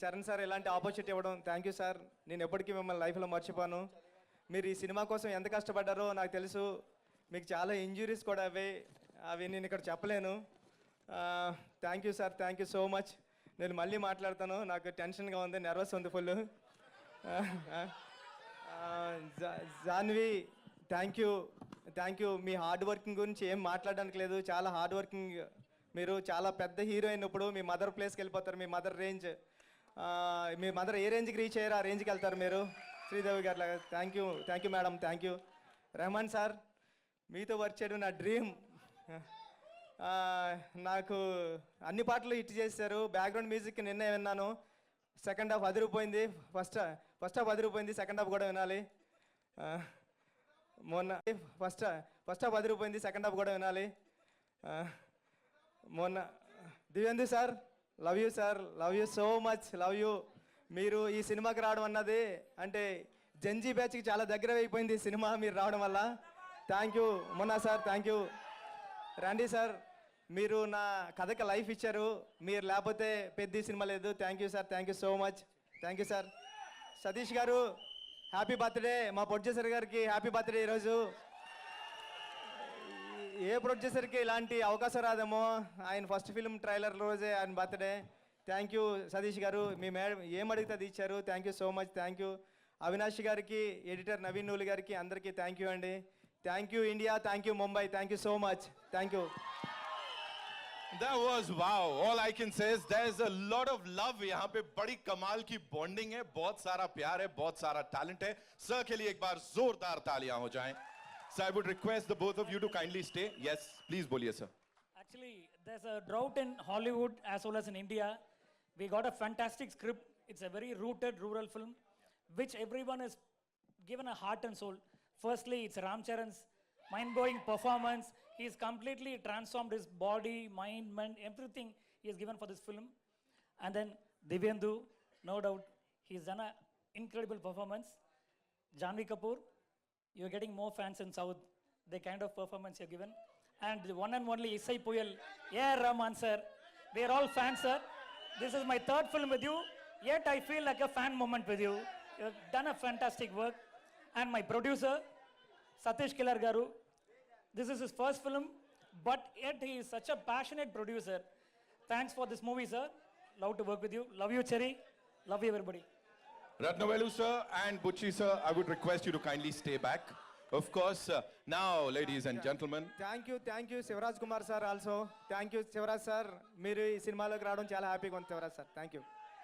Charan sir ఇలాంటి opportunity ఇవ్వడం thank you sir. నేను ఎప్పటికీ మిమ్మల్ని లైఫ్లో మర్చిపోను. మీరు ఈ సినిమా కోసం ఎంత కష్టపడ్డారో నాకు తెలుసు. మీకు చాలా ఇంజురీస్ కూడా అవి నేను ఇక్కడ చెప్పలేను. Thank you sir, thank you so much. నేను మళ్ళీ మాట్లాడతాను, నాకు టెన్షన్గా ఉంది, నర్వస్ ఉంది full. Janhvi thank you, thank you. మీ హార్డ్ వర్కింగ్ గురించి ఏం మాట్లాడడానికి లేదు, చాలా హార్డ్ వర్కింగ్. మీరు చాలా పెద్ద హీరోయిన్, ఇప్పుడు మీ మదర్ ప్లేస్కి వెళ్ళిపోతారు. మీ మదర్ రేంజ్, మీ మదర్ ఏ రేంజ్కి రీచ్ అయ్యారో ఆ రేంజ్కి వెళ్తారు మీరు, శ్రీదేవి గారు లాగా. Thank you, thank you madam, thank you. Rahman sir, మీతో వర్క్ చేయడం నా డ్రీమ్. నాకు అన్ని పాటలు హిట్ చేశారు. బ్యాక్గ్రౌండ్ మ్యూజిక్ నిన్నే విన్నాను. సెకండ్ హాఫ్ అదిరిపోయింది. ఫస్ట్ హాఫ్ అదిరిపోయింది, సెకండ్ హాఫ్ కూడా వినాలి. మొన్న ఫస్ట్ హాఫ్ అదిరిపోయింది, సెకండ్ హాఫ్ కూడా వినాలి. మొన్న దివ్యందు sir, love you sir, love you so much, love you. మీరు ఈ సినిమాకి రావడం అన్నది అంటే జంజీ బ్యాచ్కి చాలా దగ్గర అయిపోయింది ఈ సినిమా మీరు రావడం వల్ల. థ్యాంక్ యూ మొన్న సార్, థ్యాంక్ యూ. రండి సార్, మీరు నా కథకి లైఫ్ ఇచ్చారు. మీరు లేకపోతే పెద్ద సినిమా లేదు. Thank you sir, thank you so much, thank you sir. Satish గారు హ్యాపీ బర్త్డే. మా ప్రొడ్యూసర్ గారికి హ్యాపీ బర్త్డే ఈరోజు. ఏ ప్రొడ్యూసర్కి ఇలాంటి అవకాశం రాదేమో, ఆయన ఫస్ట్ ఫిల్మ్ ట్రైలర్ రోజే ఆయన బర్త్డే. థ్యాంక్ యూ సతీష్ గారు, మీ మేడం ఏం అడిగితే అది ఇచ్చారు. Thank you so much, thank you. Avinash గారికి, ఎడిటర్ నవీన్ నూలి గారికి, అందరికీ థ్యాంక్ యూ అండి. Thank you India, thank you Mumbai, thank you so much, thank you. That was wow. All I can say is there's a lot of love यहाँ पे, बड़ी कमाल की bonding है, बहुत सारा प्यार है, बहुत सारा टैलेंट है. सर के लिए एक बार जोरदार तालियां हो जाएं. So I would request the both of you to kindly stay. Yes, please बोलिए sir. Actually, there's a drought in Hollywood as well as in India. We got a fantastic script. It's a very rooted rural film, which everyone has given a heart and soul. Firstly, it's Ram Charan's mind-blowing performance. He's completely transformed his body, mind, everything he has given for this film. And then Divyendu, no doubt, he's done an incredible performance. Janvi Kapoor, you're getting more fans in South, the kind of performance you've given. And the one and only Isai Puyal, yeah, Rahman sir, we are all fans, sir. This is my third film with you, yet I feel like a fan moment with you. You've done a fantastic work. And my producer, Satish Kilar Garu, this is his first film, but yet he is such a passionate producer. Thanks for this movie, sir. Love to work with you. Love you, Cherry. Love you, everybody. Ratnavelu sir and Butchi sir, I would request you to kindly stay back. Of course, now, ladies and gentlemen. Thank you Shivaraj Kumar sir also. Thank you Shivaraj sir, మీరు ఈ సినిమాలోకి రావడం చాలా హ్యాపీగా ఉంది Shivraj sir. Thank you.